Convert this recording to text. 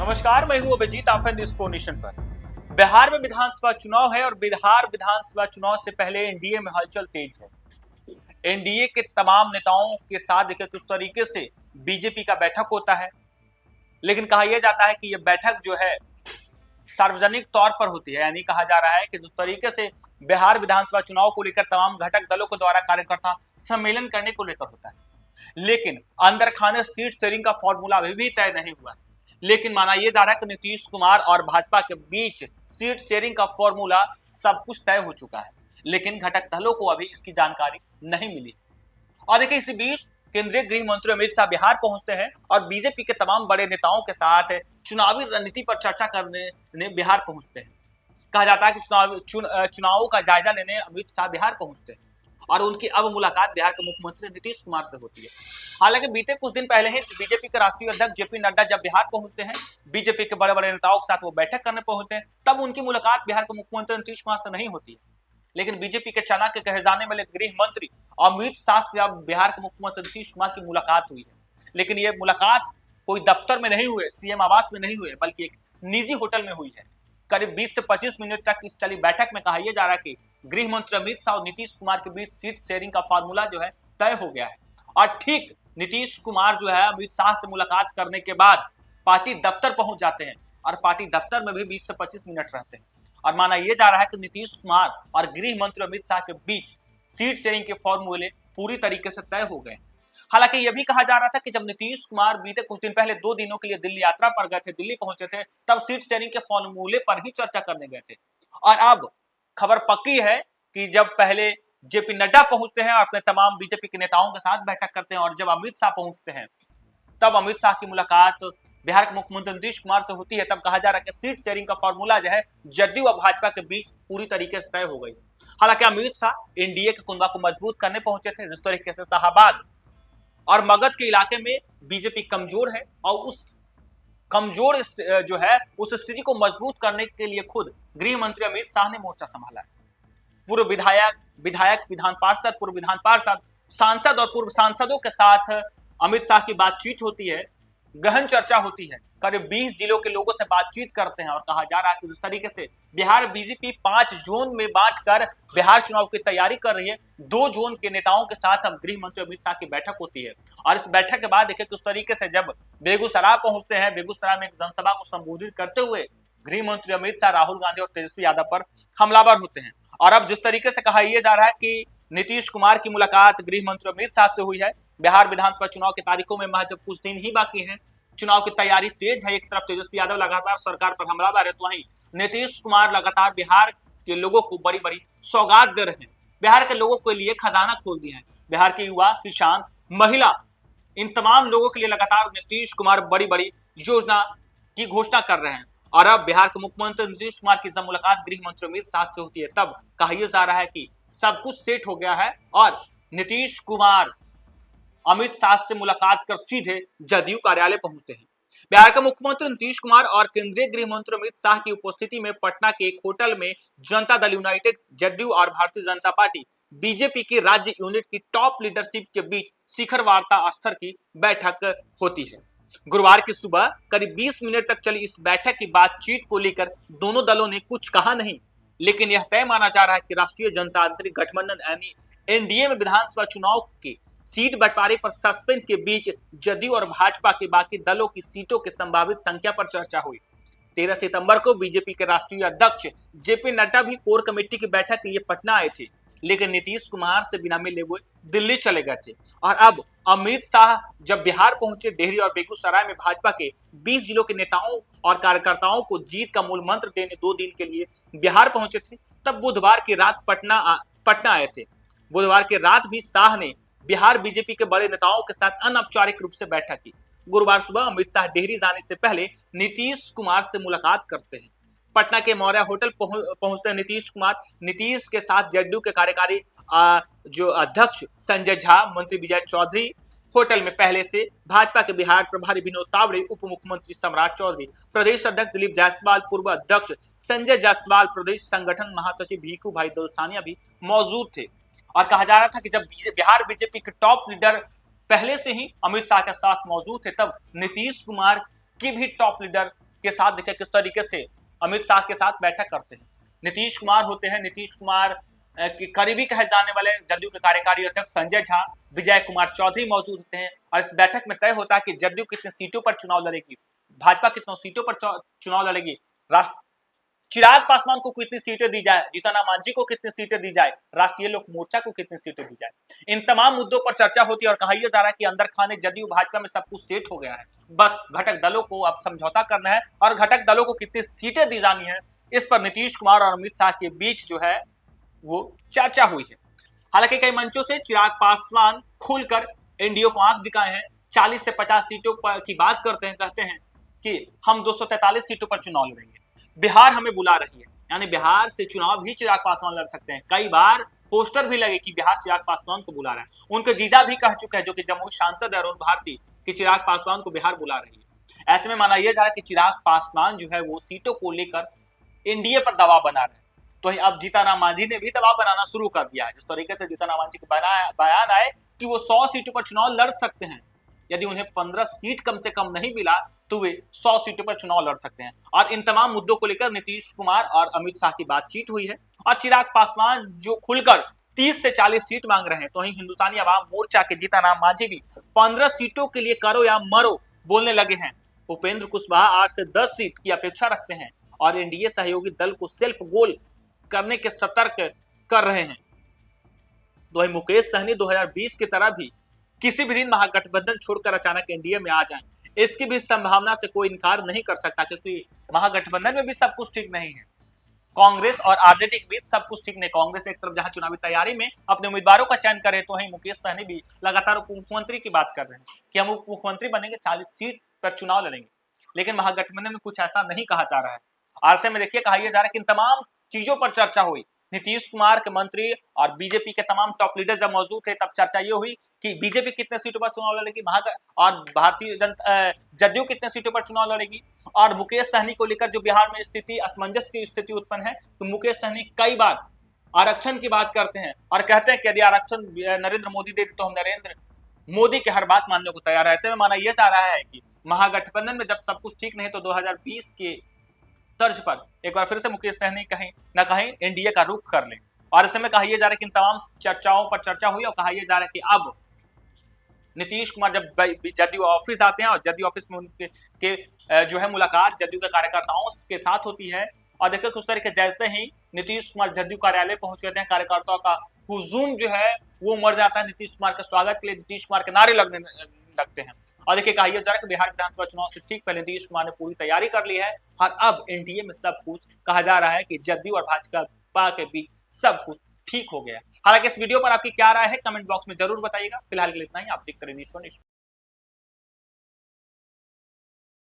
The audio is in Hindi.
नमस्कार, मैं हूं अभिजीत, आप हैं न्यूज़ 4 नेशन पर। बिहार में विधानसभा चुनाव है और बिहार विधानसभा चुनाव से पहले एनडीए में हलचल तेज है। एनडीए के तमाम नेताओं के साथ देखिए किस तरीके से बीजेपी का बैठक होता है, लेकिन कहा यह जाता है कि यह बैठक जो है सार्वजनिक तौर पर होती है। यानी कहा जा रहा है कि जिस तरीके से बिहार विधानसभा चुनाव को लेकर तमाम घटक दलों के द्वारा कार्यकर्ता सम्मेलन करने को लेकर होता है, लेकिन अंदर खाने सीट शेयरिंग का फॉर्मूला अभी भी तय नहीं हुआ है। लेकिन माना यह जा रहा है कि नीतीश कुमार और भाजपा के बीच सीट शेयरिंग का फॉर्मूला सब कुछ तय हो चुका है, लेकिन घटक दलों को अभी इसकी जानकारी नहीं मिली। और देखिए, इसी बीच केंद्रीय गृह मंत्री अमित शाह बिहार पहुंचते हैं और बीजेपी के तमाम बड़े नेताओं के साथ चुनावी रणनीति पर चर्चा करने बिहार पहुंचते हैं। कहा जाता है कि चुनावों का जायजा लेने अमित शाह बिहार पहुंचते हैं और उनकी अब मुलाकात बिहार के मुख्यमंत्री नीतीश कुमार से होती है। हालांकि बीते कुछ दिन पहले ही बीजेपी के राष्ट्रीय अध्यक्ष जेपी नड्डा जब बिहार पहुंचते हैं, बीजेपी के बड़े बड़े नेताओं के साथ वो बैठक करने पहुंचते हैं, तब उनकी मुलाकात बिहार के मुख्यमंत्री नीतीश कुमार से नहीं होती है। लेकिन बीजेपी के चाणक्य कहे जाने वाले गृह मंत्री अमित शाह से अब बिहार के मुख्यमंत्री नीतीश कुमार की मुलाकात हुई है। लेकिन ये मुलाकात कोई दफ्तर में नहीं हुई, सीएम आवास में नहीं हुई, बल्कि एक निजी होटल में हुई है। करीब 20 से 25 मिनट तक इस चली बैठक में कहा यह जा रहा है कि गृह मंत्री अमित शाह और नीतीश कुमार के बीच सीट शेयरिंग का फॉर्मूला जो है तय हो गया है। और ठीक नीतीश कुमार जो है अमित शाह से मुलाकात करने के बाद पार्टी दफ्तर पहुंच जाते हैं और पार्टी दफ्तर में भी 20 से 25 मिनट रहते हैं। और माना यह जा रहा है कि नीतीश कुमार और गृह मंत्री अमित शाह के बीच सीट शेयरिंग के फॉर्मूले पूरी तरीके से तय हो गए। हालांकि यह भी कहा जा रहा था कि जब नीतीश कुमार बीते कुछ दिन पहले 2 दिनों के लिए दिल्ली यात्रा पर गए थे, दिल्ली पहुंचे थे, तब सीट शेयरिंग के फॉर्मूले पर ही चर्चा करने गए थे। और अब खबर पक्की है कि जब पहले जेपी नड्डा पहुंचते हैं और अपने तमाम बीजेपी के नेताओं के साथ बैठक करते हैं, और जब अमित शाह पहुंचते हैं तब अमित शाह की मुलाकात बिहार के मुख्यमंत्री नीतीश कुमार से होती है। तब कहा जा रहा है कि सीट शेयरिंग का फॉर्मूला जो है जदयू और भाजपा के बीच पूरी तरीके से तय हो गई। हालांकि अमित शाह एनडीए के कुंभा को मजबूत करने पहुंचे थे। जिस तरीके से शाहबाद और मगध के इलाके में बीजेपी कमजोर है और उस कमजोर जो है उस स्थिति को मजबूत करने के लिए खुद गृह मंत्री अमित शाह ने मोर्चा संभाला है। पूर्व विधायक, विधान पार्षद, पूर्व विधान पार्षद, सांसद और पूर्व सांसदों के साथ अमित शाह की बातचीत होती है, गहन चर्चा होती है। करीब 20 जिलों के लोगों से बातचीत करते हैं और कहा जा रहा है कि जिस तरीके से बिहार बीजेपी 5 जोन में बांटकर बिहार चुनाव की तैयारी कर रही है, 2 जोन के नेताओं के साथ अब गृह मंत्री अमित शाह की बैठक होती है। और इस बैठक के बाद देखिए किस तरीके से जब बेगूसराय पहुंचते हैं, बेगूसराय में एक जनसभा को संबोधित करते हुए गृह मंत्री अमित शाह राहुल गांधी और तेजस्वी यादव पर हमलावर होते हैं। और अब जिस तरीके से कहा यह जा रहा है कि नीतीश कुमार की मुलाकात गृह मंत्री अमित शाह से हुई है। बिहार विधानसभा चुनाव की तारीखों में महज कुछ दिन ही बाकी हैं, चुनाव की तैयारी तेज है। एक तरफ तेजस्वी यादव लगातार सरकार पर हमलावर है, तो वहीं नीतीश कुमार लगातार बिहार के लोगों को बड़ी बड़ी सौगात दे रहे हैं, बिहार के लोगों के लिए खजाना खोल दिए हैं। बिहार के युवा, किसान, महिला, इन तमाम लोगों के लिए लगातार नीतीश कुमार बड़ी बड़ी योजना की घोषणा कर रहे हैं। और अब बिहार के मुख्यमंत्री नीतीश कुमार की जब मुलाकात गृह मंत्री अमित शाह से होती है, तब कहा यह जा रहा है कि सब कुछ सेट हो गया है और नीतीश कुमार अमित शाह से मुलाकात कर सीधे जदयू कार्यालय पहुंचते हैं। बिहार के मुख्यमंत्री नीतीश कुमार और केंद्रीय गृह मंत्री अमित शाह की उपस्थिति में पटना के एक होटल में जनता दल यूनाइटेड, जदयू और भारतीय जनता पार्टी बीजेपी की राज्य यूनिट की टॉप लीडरशिप के बीच शिखर वार्ता स्तर की बैठक होती है। गुरुवार की सुबह करीब 20 मिनट तक चली इस बैठक की बातचीत को लेकर दोनों दलों ने कुछ कहा नहीं, लेकिन यह तय माना जा रहा है कि राष्ट्रीय जनतांत्रिक गठबंधन यानी एनडीए में विधानसभा चुनाव के सीट बंटवारे पर सस्पेंस के बीच जदयू और भाजपा के बाकी दलों की सीटों के संभावित संख्या पर चर्चा हुई। 13 सितंबर को बीजेपी के राष्ट्रीय अध्यक्ष जेपी नड्डा भी कोर कमेटी की बैठक के लिए पटना आए थे, लेकिन नीतीश कुमार से बिना मिले हुए दिल्ली चले गए थे। और अब अमित शाह जब बिहार पहुंचे, डेहरी और बेगूसराय में भाजपा के 20 जिलों के नेताओं और कार्यकर्ताओं को जीत का मूल मंत्र देने 2 दिन के लिए बिहार पहुंचे थे, तब बुधवार की रात पटना आए थे। बुधवार की रात भी शाह ने बिहार बीजेपी के बड़े नेताओं के साथ अनौपचारिक रूप से बैठक की। गुरुवार सुबह अमित शाह डेहरी जाने से पहले नीतीश कुमार से मुलाकात करते हैं। पटना के मौर्या होटल पहुंचते हैं नीतीश कुमार। नीतीश के साथ जदयू के कार्यकारी जो अध्यक्ष संजय झा, मंत्री विजय चौधरी, होटल में पहले से भाजपा के बिहार प्रभारी विनोद तावड़े, उप मुख्यमंत्री सम्राट चौधरी, प्रदेश अध्यक्ष दिलीप जायसवाल, पूर्व अध्यक्ष संजय जायसवाल, प्रदेश संगठन महासचिव भीखू भाई दलसानिया भी मौजूद थे। और कहा जा रहा था कि जब बिहार बीजेपी के टॉप लीडर पहले से ही अमित शाह के साथ मौजूद थे, तब नीतीश कुमार की भी टॉप लीडर के साथ देखिए किस तरीके से अमित शाह के साथ बैठक करते हैं। नीतीश कुमार होते हैं, नीतीश कुमार के करीबी कहे जाने वाले जदयू के कार्यकारी अध्यक्ष संजय झा, विजय कुमार चौधरी मौजूद होते हैं और इस बैठक में तय होता है कि जदयू कितनी सीटों पर चुनाव लड़ेगी, भाजपा कितनी सीटों पर चुनाव लड़ेगी, चिराग पासवान को कितनी सीटें दी जाए, जीतन राम मांझी को कितनी सीटें दी जाए, राष्ट्रीय लोक मोर्चा को कितनी सीटें दी जाए। इन तमाम मुद्दों पर चर्चा होती है और कहा यह जा रहा है कि अंदर खाने जदयू भाजपा में सब कुछ सेट हो गया है, बस घटक दलों को अब समझौता करना है और घटक दलों को कितनी सीटें दी जानी है, इस पर नीतीश कुमार और अमित शाह के बीच जो है वो चर्चा हुई है। हालांकि कई मंचों से चिराग पासवान खुलकर एनडीए को आंख दिखाए हैं, 40 से 50 सीटों पर की बात करते हैं, कहते हैं कि हम 243 सीटों पर चुनाव लड़ेंगे, बिहार हमें बुला रही है, यानी बिहार से चुनाव भी चिराग पासवान लड़ सकते हैं। कई बार पोस्टर भी लगे कि बिहार चिराग पासवान को बुला रहा है, उनके जीजा भी कह चुके हैं जो कि जम्मू सांसद है अरुण भारती कि चिराग पासवान को बिहार बुला रही है। ऐसे में माना यह जा रहा है कि चिराग पासवान जो है वो सीटों को लेकर एनडीए पर दबाव बना रहे हैं। तो अब जीतन राम मांझी ने भी दबाव बनाना शुरू कर दिया है। जिस तरीके से जीतन राम मांझी का बयान आए कि वो 100 सीटों पर चुनाव लड़ सकते हैं, यदि उन्हें 15 सीट कम से कम नहीं मिला तो वे 100 सीटों पर चुनाव लड़ सकते हैं। और इन तमाम मुद्दों को लेकर नीतीश कुमार और अमित शाह की बातचीत हुई है और चिराग पासवान जो खुलकर 30 से 40 सीट मांग रहे हैं, तो वहीं हिंदुस्तानी अवाम मोर्चा के जीतन राम मांझी भी 15 सीटों के लिए करो या मरो बोलने लगे हैं। उपेंद्र कुशवाहा 8 से 10 सीट की अपेक्षा रखते हैं और एनडीए सहयोगी दल को सेल्फ गोल करने के सतर्क कर रहे हैं। तो वहीं मुकेश सहनी 2020 की तरह भी किसी भी दिन महागठबंधन छोड़कर अचानक एनडीए में आ जाएं, इसकी भी संभावना से कोई इनकार नहीं कर सकता, क्योंकि महागठबंधन में भी सब कुछ ठीक नहीं है। कांग्रेस और आरजेडी के बीच सब कुछ ठीक नहीं। कांग्रेस एक तरफ जहां चुनावी तैयारी में अपने उम्मीदवारों का चयन करे, तो वहीं मुकेश सहनी भी लगातार उप मुख्यमंत्री की बात कर रहे हैं कि हम उप मुख्यमंत्री बनेंगे, 40 सीट पर चुनाव लड़ेंगे। लेकिन महागठबंधन में कुछ ऐसा नहीं कहा जा रहा है। ऐसे में देखिए कहा यह जा रहा है कि इन तमाम चीजों पर चर्चा हुई। नीतीश कुमार के मंत्री और बीजेपी के तमाम टॉप लीडर जब मौजूद थे, तब चर्चा ये हुई कि बीजेपी कितने सीटों पर चुनाव लड़ेगी, और भारतीय जनता जदयू कितने सीटों पर चुनाव लड़ेगी। और मुकेश सहनी को लेकर जो बिहार में स्थिति असमंजस की स्थिति उत्पन्न है, तो मुकेश सहनी कई बार आरक्षण की बात करते हैं और कहते हैं कि यदि आरक्षण नरेंद्र मोदी दे तो हम नरेंद्र मोदी की हर बात मानने को तैयार है। ऐसे में माना यह जा रहा है कि महागठबंधन में जब सब कुछ ठीक नहीं, तो 2020 के तर्ज पर एक बार फिर से मुकेश सहनी कहीं ना कहीं एनडीए का रुख कर लें। और ऐसे में कहा यह जा रहा है कि इन तमाम चर्चाओं पर चर्चा हुई और कहा यह जा रहा है कि अब नीतीश कुमार जब जदयू ऑफिस आते हैं और जदयू ऑफिस में उनके जो है मुलाकात जदयू के कार्यकर्ताओं के साथ होती है, और देखिए कुछ तरीके जैसे ही नीतीश कुमार जदयू कार्यालय पहुंच जाते हैं, कार्यकर्ताओं का हुजूम जो है वो मर जाता है। नीतीश कुमार के स्वागत के लिए नीतीश कुमार के नारे लगने लगते हैं। और देखिए कहा यह जा रहा है कि बिहार विधानसभा चुनाव से ठीक पहले नीतीश कुमार ने पूरी तैयारी कर ली है और अब एनडीए में सब कुछ कहा जा रहा है कि जदयू और भाजपा के बीच सब कुछ ठीक हो गया। हालांकि इस वीडियो पर आपकी क्या राय है, कमेंट बॉक्स में जरूर बताइएगा। फिलहाल के लिए इतना ही। आप देखते रहिए न्यूज़ 24।